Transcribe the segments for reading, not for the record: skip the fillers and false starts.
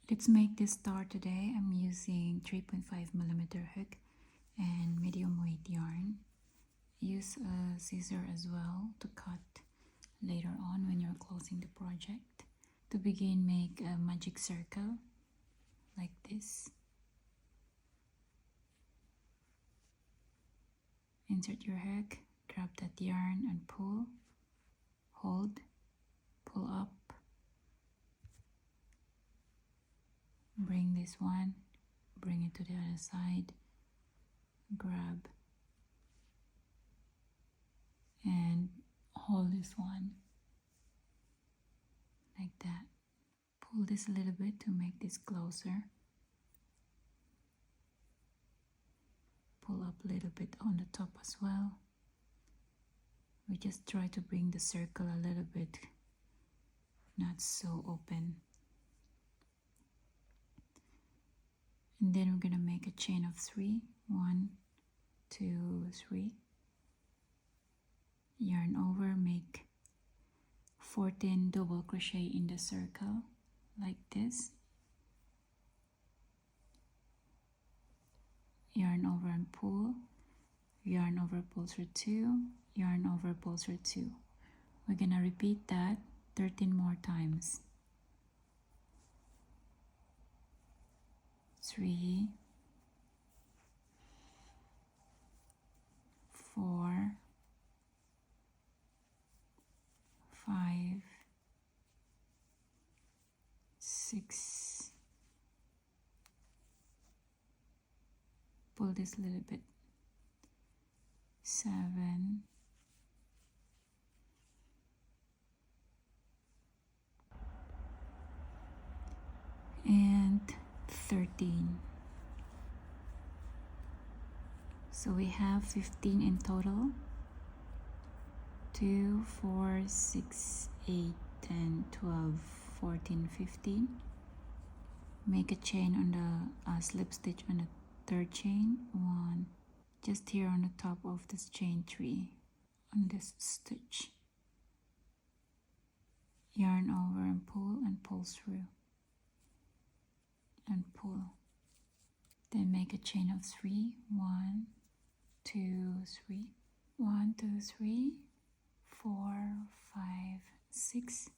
Let's make this star today. I'm using 3.5mm hook and medium weight yarn. Use a scissor as well to cut later on when you're closing the project. To begin, make a magic circle like this. Insert your hook, grab that yarn and pull, hold, pull up, bring this one, bring it to the other side, grab and hold this one like that. Pull this a little bit to make this closer. Pull up a little bit on the top as well. We just try to bring the circle a little bit, not so open. And then we're gonna make a chain of 3. 1, 2, 3. Yarn over, make 14 double crochet in the circle like this. Yarn over and pull, yarn over, pull through 2, yarn over, pull through 2. We're gonna repeat that 13 more times. 3, 4, 5, 6. Pull this a little bit. 7, and 13. So we have 15 in total. 2, 4, 6, 8, 10, 12, 14, 15. Make a chain on the slip stitch on the third chain. 1, just here on the top of this chain 3 on this stitch. Yarn over and pull through and pull. Then make a chain of 3. 1, 2, 3. 1, 2, 3, 4, 5, 6.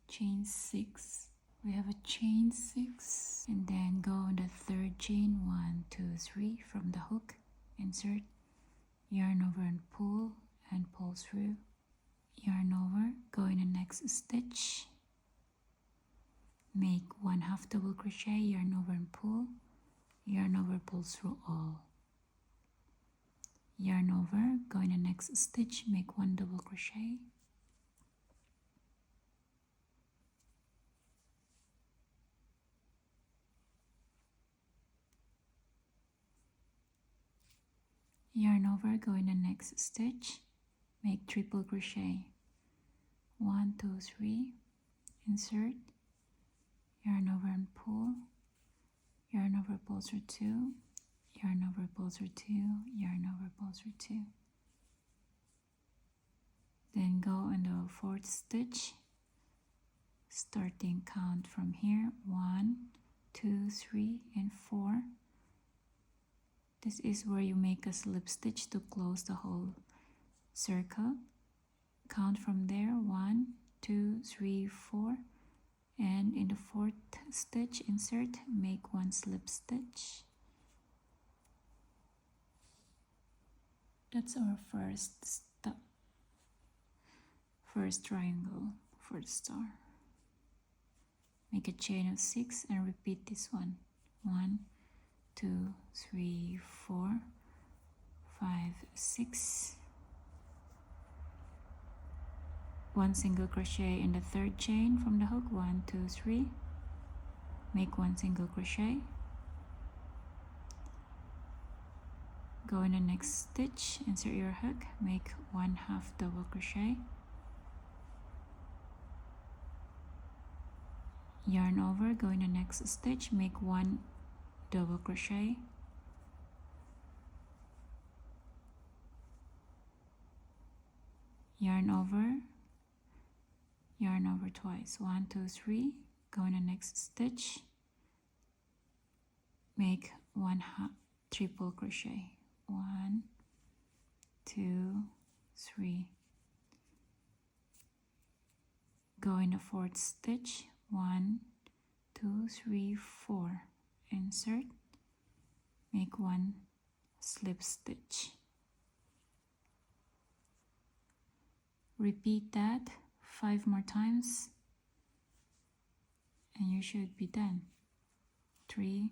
Chain 6. We have a chain 6, and then go on the third chain. 1, 2, 3 from the hook. Insert, yarn over and pull through. Yarn over, go in the next stitch. Make 1/2 double crochet, yarn over and pull. Yarn over, pull through all. Yarn over, go in the next stitch, make 1 double crochet. Yarn over, go in the next stitch, make triple crochet. 1, 2, 3, insert, yarn over and pull, yarn over, pull through 2, yarn over, pull through 2, yarn over, pull through 2. Then go in the 4th stitch, starting count from here. 1, 2, 3, and 4. This is where you make a slip stitch to close the whole circle. Count from there. 1, 2, 3, 4, and in the 4th stitch, insert, make 1 slip stitch. That's our first triangle for the star. Make a chain of 6 and repeat this one. 1, 2, 3, 4, 5, 6. 1 single crochet in the 3rd chain from the hook. 1, 2, 3. Make 1 single crochet. Go in the next stitch, insert your hook, make 1/2 double crochet. Yarn over, go in the next stitch, make 1 double crochet. Yarn over twice. 1, 2, 3. Go in the next stitch, make triple crochet. 1, 2, 3. Go in the 4th stitch. 1, 2, 3, 4. Insert, make 1 slip stitch. Repeat that 5 more times and you should be done. 3,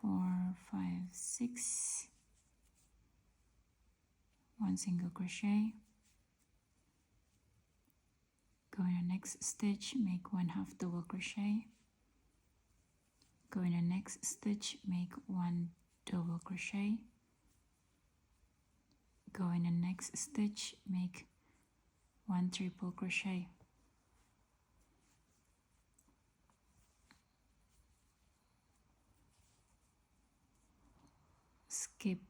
4, 5, 6. 1 single crochet. Go in the next stitch, make 1/2 double crochet. Go in the next stitch, make 1 double crochet. Go in the next stitch, make 1 triple crochet. Skip,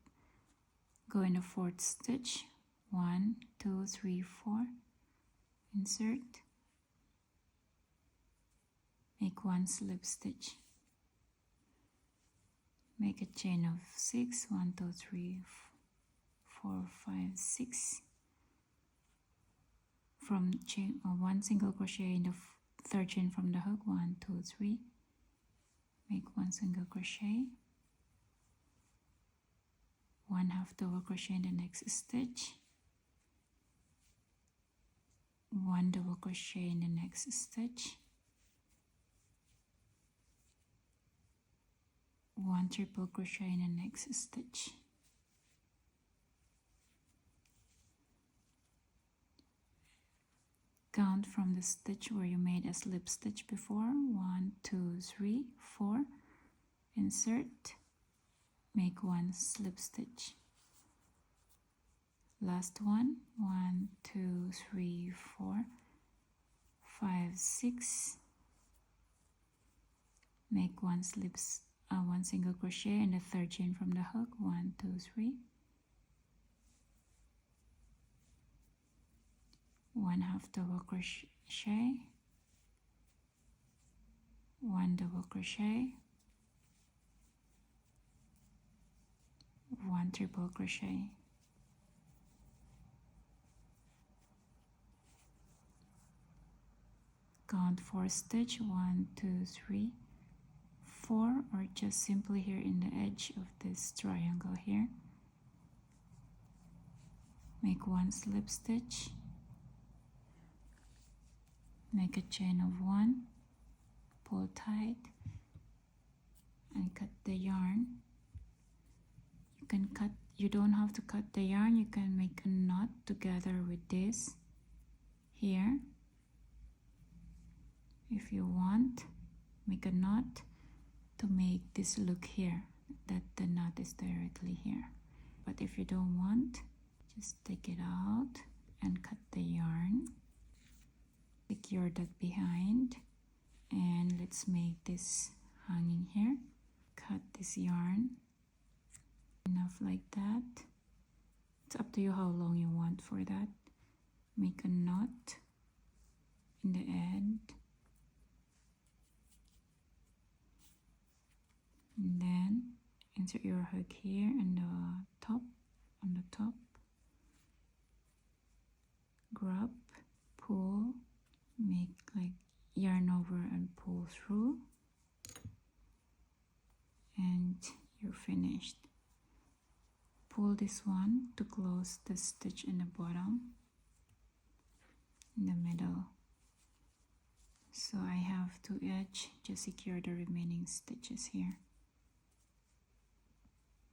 go in the 4th stitch. 1, 2, 3, 4. Insert, make 1 slip stitch. Make a chain of 6. 1, 2, 3, 4, 5, 6. From chain 1 single crochet in the 3rd chain from the hook. 1, 2, 3. Make 1 single crochet. 1/2 double crochet in the next stitch. 1 double crochet in the next stitch. 1 triple crochet in the next stitch. Count from the stitch where you made a slip stitch before. 1, 2, 3, 4. Insert, make 1 slip stitch. Last one. 1, 2, 3, 4, 5, 6. Make 1 single crochet in the 3rd chain from the hook. 1, 2, 3. 1/2 double crochet. 1 double crochet. 1 triple crochet. Count 4 stitch. 1, 2, 3, 4, or just simply here in the edge of this triangle here. Make 1 slip stitch. Make a chain of 1. Pull tight and cut the yarn. You don't have to cut the yarn. You can make a knot together with this here. If you want, make a knot to make this look here, that the knot is directly here. But if you don't want, just take it out and cut the yarn. Secure that behind, and let's make this hanging here. Cut this yarn enough like that. It's up to you how long you want for that. Make a knot in the end, and then insert your hook here in the top, on the top. Grab, pull, make like yarn over and pull through, and you're finished. Pull this one to close the stitch in the bottom, in the middle. So I have 2 edges, just secure the remaining stitches here.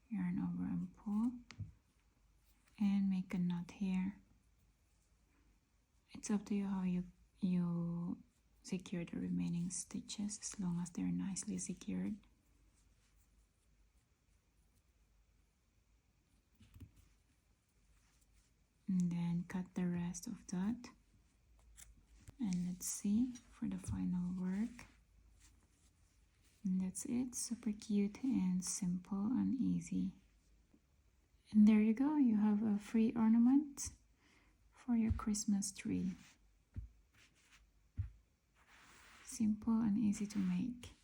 Yarn over and pull, and make a knot here. It's up to you how you secure the remaining stitches, as long as they're nicely secured. And then cut the rest of that. And let's see for the final work. And that's it. Super cute and simple and easy. And there you go. You have a free ornament for your Christmas tree. Simple and easy to make.